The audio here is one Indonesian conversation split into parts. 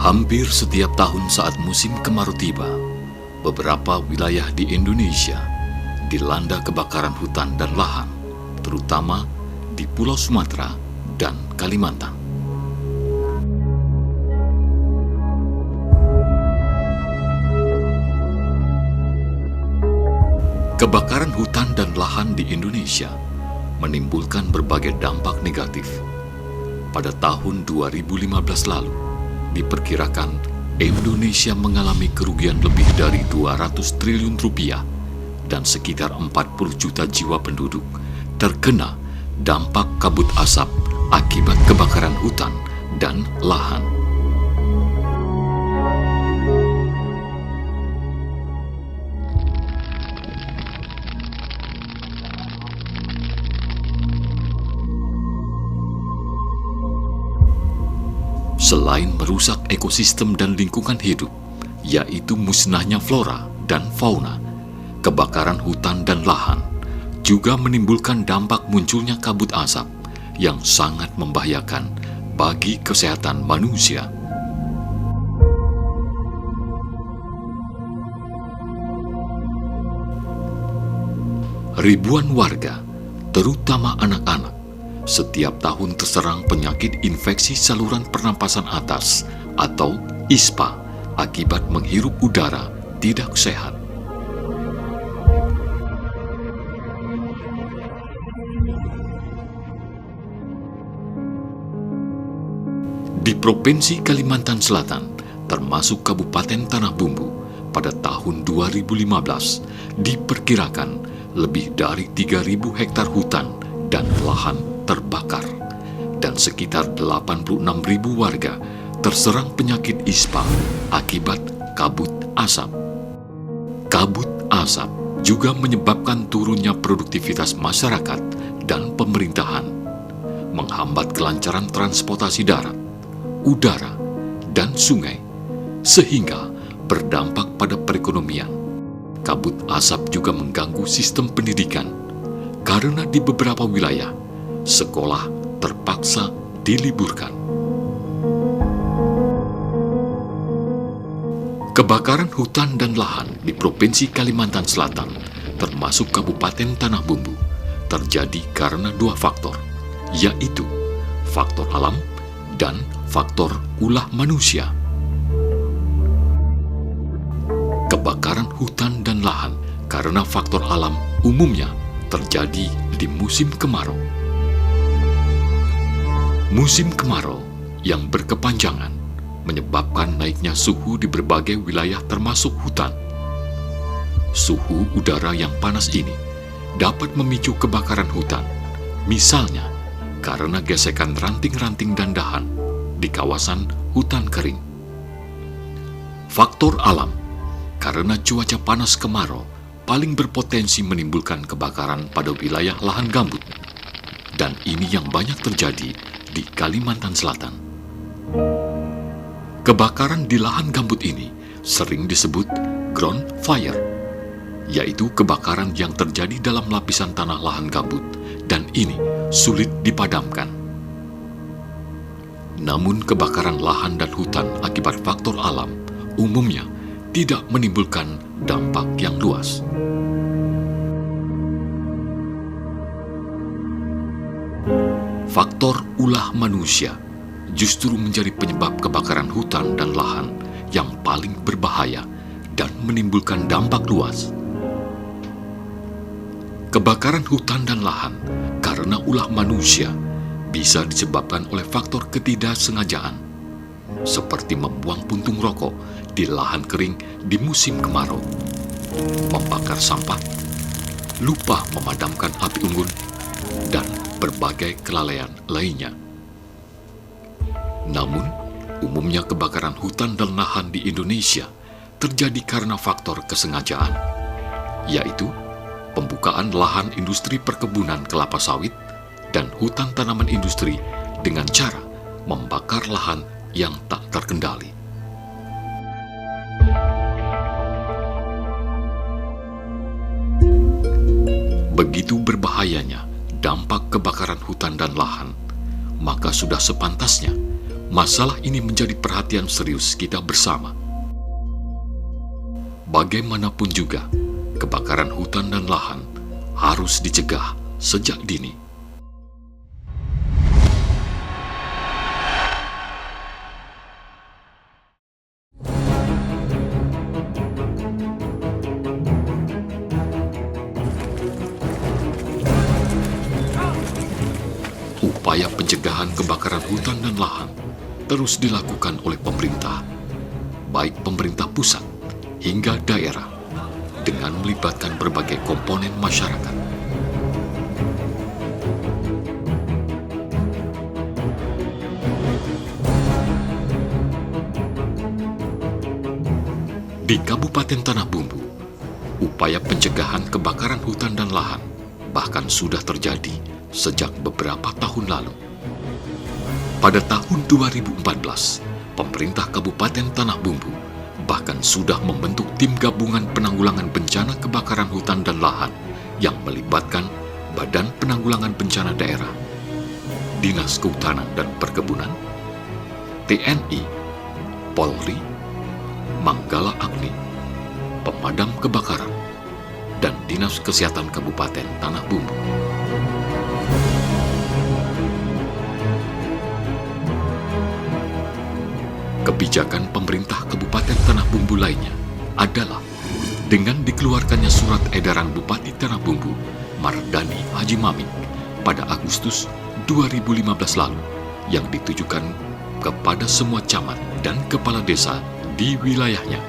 Hampir setiap tahun saat musim kemarau tiba, beberapa wilayah di Indonesia dilanda kebakaran hutan dan lahan, terutama di Pulau Sumatera dan Kalimantan. Kebakaran hutan dan lahan di Indonesia menimbulkan berbagai dampak negatif. Pada tahun 2015 lalu, diperkirakan Indonesia mengalami kerugian lebih dari 200 triliun rupiah dan sekitar 40 juta jiwa penduduk terkena dampak kabut asap akibat kebakaran hutan dan lahan. Selain merusak ekosistem dan lingkungan hidup, yaitu musnahnya flora dan fauna, kebakaran hutan dan lahan juga menimbulkan dampak munculnya kabut asap yang sangat membahayakan bagi kesehatan manusia. Ribuan warga, terutama anak-anak, setiap tahun terserang penyakit infeksi saluran pernapasan atas atau ISPA akibat menghirup udara tidak sehat. Di Provinsi Kalimantan Selatan, termasuk Kabupaten Tanah Bumbu, pada tahun 2015 diperkirakan lebih dari 3.000 hektar hutan dan lahan terbakar, dan sekitar 86.000 warga terserang penyakit ISPA akibat kabut asap. Kabut asap juga menyebabkan turunnya produktivitas masyarakat dan pemerintahan, menghambat kelancaran transportasi darat, udara, dan sungai, sehingga berdampak pada perekonomian. Kabut asap juga mengganggu sistem pendidikan, karena di beberapa wilayah sekolah terpaksa diliburkan. Kebakaran hutan dan lahan di Provinsi Kalimantan Selatan, termasuk Kabupaten Tanah Bumbu, terjadi karena dua faktor, yaitu faktor alam dan faktor ulah manusia. Kebakaran hutan dan lahan karena faktor alam umumnya terjadi di musim kemarau. Musim kemarau yang berkepanjangan menyebabkan naiknya suhu di berbagai wilayah termasuk hutan. Suhu udara yang panas ini dapat memicu kebakaran hutan, misalnya karena gesekan ranting-ranting dan dahan di kawasan hutan kering. Faktor alam karena cuaca panas kemarau paling berpotensi menimbulkan kebakaran pada wilayah lahan gambut, dan ini yang banyak terjadi di Kalimantan Selatan. Kebakaran di lahan gambut ini sering disebut ground fire, yaitu kebakaran yang terjadi dalam lapisan tanah lahan gambut, dan ini sulit dipadamkan. Namun kebakaran lahan dan hutan akibat faktor alam umumnya tidak menimbulkan dampak yang luas. Faktor ulah manusia justru menjadi penyebab kebakaran hutan dan lahan yang paling berbahaya dan menimbulkan dampak luas. Kebakaran hutan dan lahan karena ulah manusia bisa disebabkan oleh faktor ketidaksengajaan, seperti membuang puntung rokok di lahan kering di musim kemarau, membakar sampah, lupa memadamkan api unggun, dan berbagai kelalaian lainnya. Namun, umumnya kebakaran hutan dan lahan di Indonesia terjadi karena faktor kesengajaan, yaitu pembukaan lahan industri perkebunan kelapa sawit dan hutan tanaman industri dengan cara membakar lahan yang tak terkendali. Begitu berbahayanya dampak kebakaran hutan dan lahan, maka sudah sepantasnya Masalah ini menjadi perhatian serius kita bersama. Bagaimanapun juga, kebakaran hutan dan lahan harus dicegah sejak dini. Upaya pencegahan kebakaran hutan dan lahan terus dilakukan oleh pemerintah, baik pemerintah pusat hingga daerah, dengan melibatkan berbagai komponen masyarakat. Di Kabupaten Tanah Bumbu, upaya pencegahan kebakaran hutan dan lahan bahkan sudah terjadi sejak beberapa tahun lalu. Pada tahun 2014, pemerintah Kabupaten Tanah Bumbu bahkan sudah membentuk tim gabungan penanggulangan bencana kebakaran hutan dan lahan yang melibatkan Badan Penanggulangan Bencana Daerah, Dinas Kehutanan dan Perkebunan, TNI, Polri, Manggala Agni, Pemadam Kebakaran, dan Dinas Kesehatan Kabupaten Tanah Bumbu. Kebijakan pemerintah Kabupaten Tanah Bumbu lainnya adalah dengan dikeluarkannya surat edaran Bupati Tanah Bumbu Mardani Haji Maming pada Agustus 2015 lalu yang ditujukan kepada semua camat dan kepala desa di wilayahnya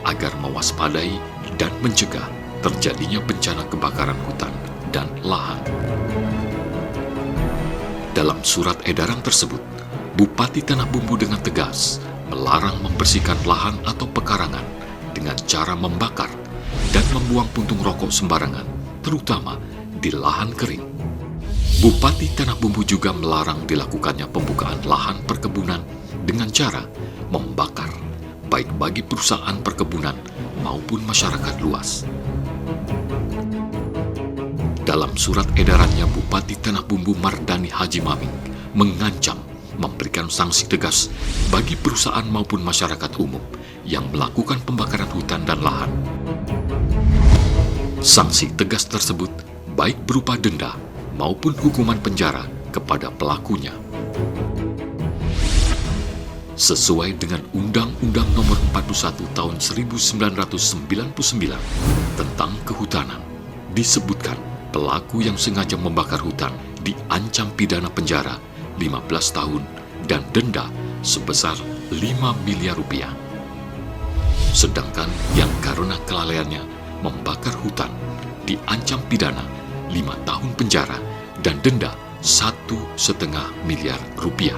agar mewaspadai dan mencegah terjadinya bencana kebakaran hutan dan lahan. Dalam surat edaran tersebut, Bupati Tanah Bumbu dengan tegas melarang membersihkan lahan atau pekarangan dengan cara membakar dan membuang puntung rokok sembarangan, terutama di lahan kering. Bupati Tanah Bumbu juga melarang dilakukannya pembukaan lahan perkebunan dengan cara membakar, baik bagi perusahaan perkebunan maupun masyarakat luas. Dalam surat edarannya, Bupati Tanah Bumbu Mardani Haji Maming mengancam memberikan sanksi tegas bagi perusahaan maupun masyarakat umum yang melakukan pembakaran hutan dan lahan. Sanksi tegas tersebut baik berupa denda maupun hukuman penjara kepada pelakunya. Sesuai dengan Undang-Undang Nomor 41 Tahun 1999 tentang Kehutanan, disebutkan pelaku yang sengaja membakar hutan diancam pidana penjara 15 tahun dan denda sebesar 5 miliar rupiah. Sedangkan yang karena kelalaiannya membakar hutan diancam pidana 5 tahun penjara dan denda 1,5 miliar rupiah.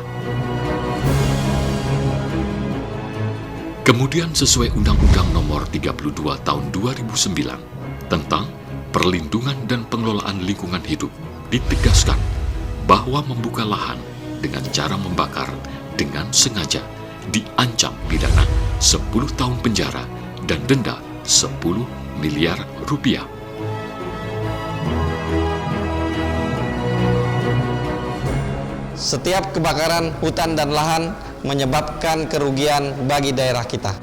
Kemudian sesuai Undang-Undang Nomor 32 Tahun 2009 tentang Perlindungan dan Pengelolaan Lingkungan Hidup, ditegaskan bahwa membuka lahan dengan cara membakar dengan sengaja diancam pidana 10 tahun penjara dan denda 10 miliar rupiah. Setiap kebakaran hutan dan lahan menyebabkan kerugian bagi daerah kita.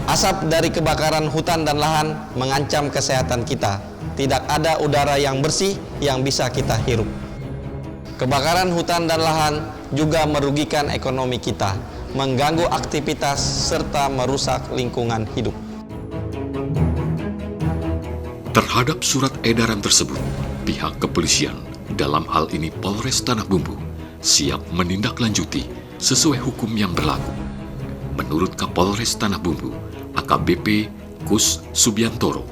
Asap dari kebakaran hutan dan lahan mengancam kesehatan kita. Tidak ada udara yang bersih yang bisa kita hirup. Kebakaran hutan dan lahan juga merugikan ekonomi kita, mengganggu aktivitas serta merusak lingkungan hidup. Terhadap surat edaran tersebut, pihak kepolisian, dalam hal ini Polres Tanah Bumbu, siap menindaklanjuti sesuai hukum yang berlaku. Menurut Kapolres Tanah Bumbu, AKBP Kus Subiantoro,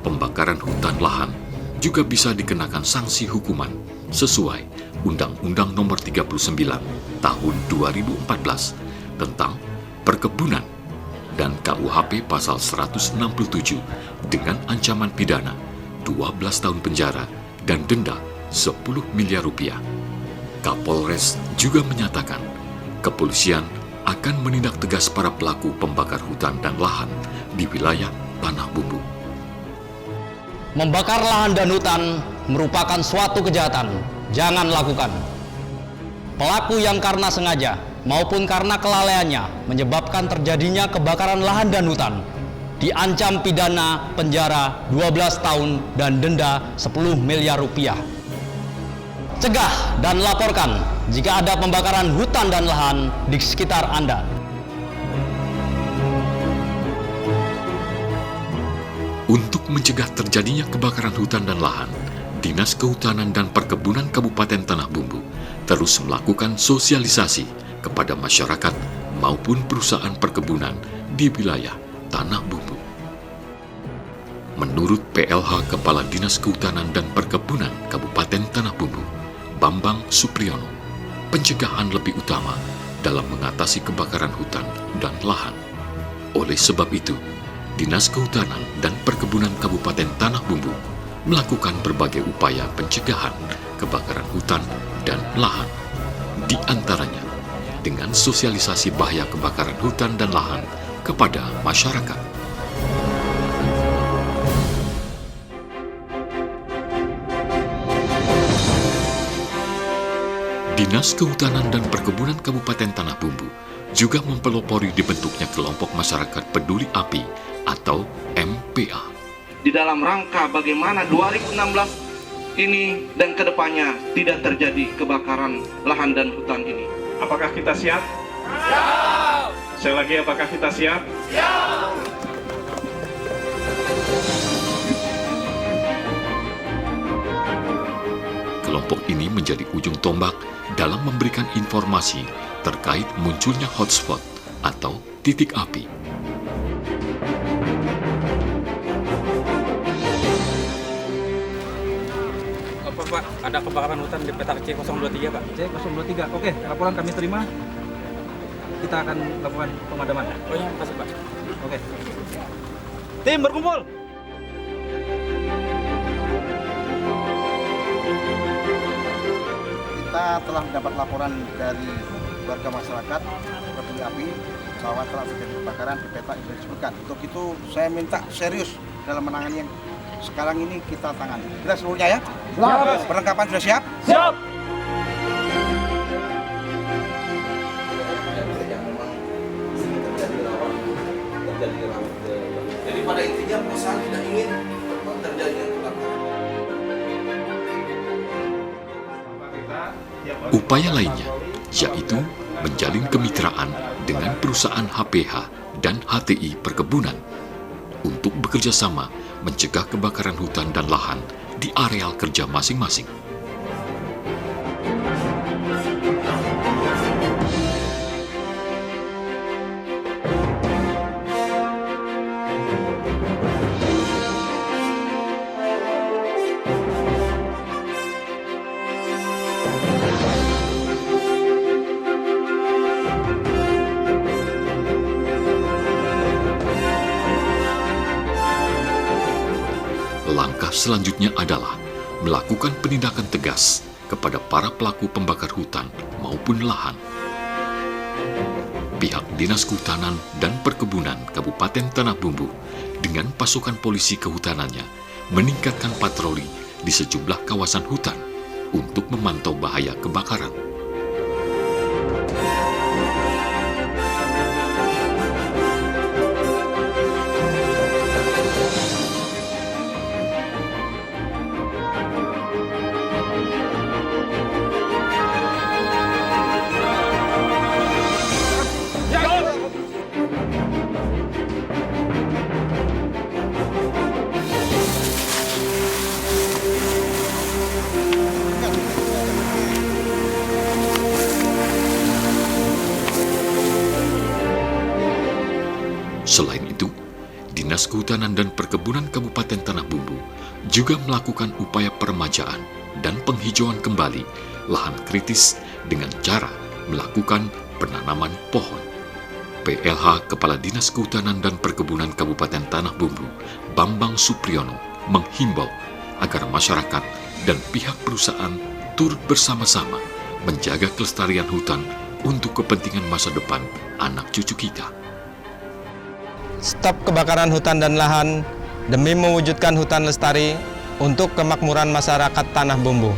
pembakaran hutan lahan juga bisa dikenakan sanksi hukuman sesuai Undang-Undang Nomor 39 Tahun 2014 tentang Perkebunan dan KUHP Pasal 167 dengan ancaman pidana 12 tahun penjara dan denda 10 miliar rupiah. Kapolres juga menyatakan kepolisian akan menindak tegas para pelaku pembakar hutan dan lahan di wilayah Tanah Bumbu. Membakar lahan dan hutan merupakan suatu kejahatan. Jangan lakukan. pelaku yang karena sengaja maupun karena kelalaiannya menyebabkan terjadinya kebakaran lahan dan hutan diancam pidana penjara 12 tahun dan denda 10 miliar rupiah. Cegah dan laporkan jika ada pembakaran hutan dan lahan di sekitar Anda. Untuk mencegah terjadinya kebakaran hutan dan lahan, Dinas Kehutanan dan Perkebunan Kabupaten Tanah Bumbu terus melakukan sosialisasi kepada masyarakat maupun perusahaan perkebunan di wilayah Tanah Bumbu. Menurut PLH Kepala Dinas Kehutanan dan Perkebunan Kabupaten Tanah Bumbu, Bambang Supriyono, pencegahan lebih utama dalam mengatasi kebakaran hutan dan lahan. Oleh sebab itu, Dinas Kehutanan dan Perkebunan Kabupaten Tanah Bumbu melakukan berbagai upaya pencegahan kebakaran hutan dan lahan, di antaranya dengan sosialisasi bahaya kebakaran hutan dan lahan kepada masyarakat. Dinas Kehutanan dan Perkebunan Kabupaten Tanah Bumbu juga mempelopori dibentuknya kelompok masyarakat peduli api atau MPA. Di dalam rangka bagaimana 2016 ini dan kedepannya tidak terjadi kebakaran lahan dan hutan ini. Apakah kita siap? Siap! Sekali lagi, apakah kita siap? Siap! Kelompok ini menjadi ujung tombak dalam memberikan informasi terkait munculnya hotspot atau titik api. Pak, ada kebakaran hutan di petak C023, Pak. C023, oke, laporan kami terima. Kita akan lakukan pemadaman. Oh iya, makasih, Pak. Oke. Tim berkumpul. Kita telah mendapat laporan dari warga masyarakat peduli api bahwa telah terjadi kebakaran di petak yang disebutkan. Untuk itu saya minta serius dalam menangani yang sekarang ini kita tangani. Kita seluruhnya ya? Siap. Perlengkapan sudah siap? Siap. Jadi pada intinya perusahaan tidak ingin terjadi kebakaran. Upaya lainnya yaitu menjalin kemitraan dengan perusahaan HPH dan HTI Perkebunan untuk bekerja sama mencegah kebakaran hutan dan lahan di areal kerja masing-masing. Langkah selanjutnya adalah melakukan penindakan tegas kepada para pelaku pembakar hutan maupun lahan. Pihak Dinas Kehutanan dan Perkebunan Kabupaten Tanah Bumbu dengan pasukan polisi kehutanannya meningkatkan patroli di sejumlah kawasan hutan untuk memantau bahaya kebakaran. Selain itu, Dinas Kehutanan dan Perkebunan Kabupaten Tanah Bumbu juga melakukan upaya peremajaan dan penghijauan kembali lahan kritis dengan cara melakukan penanaman pohon. PLH Kepala Dinas Kehutanan dan Perkebunan Kabupaten Tanah Bumbu, Bambang Supriyono, menghimbau agar masyarakat dan pihak perusahaan turut bersama-sama menjaga kelestarian hutan untuk kepentingan masa depan anak cucu kita. Stop kebakaran hutan dan lahan demi mewujudkan hutan lestari untuk kemakmuran masyarakat Tanah Bumbu.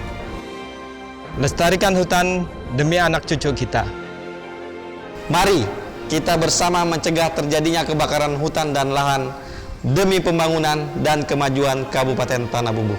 Lestarikan hutan demi anak cucu kita. Mari kita bersama mencegah terjadinya kebakaran hutan dan lahan demi pembangunan dan kemajuan Kabupaten Tanah Bumbu.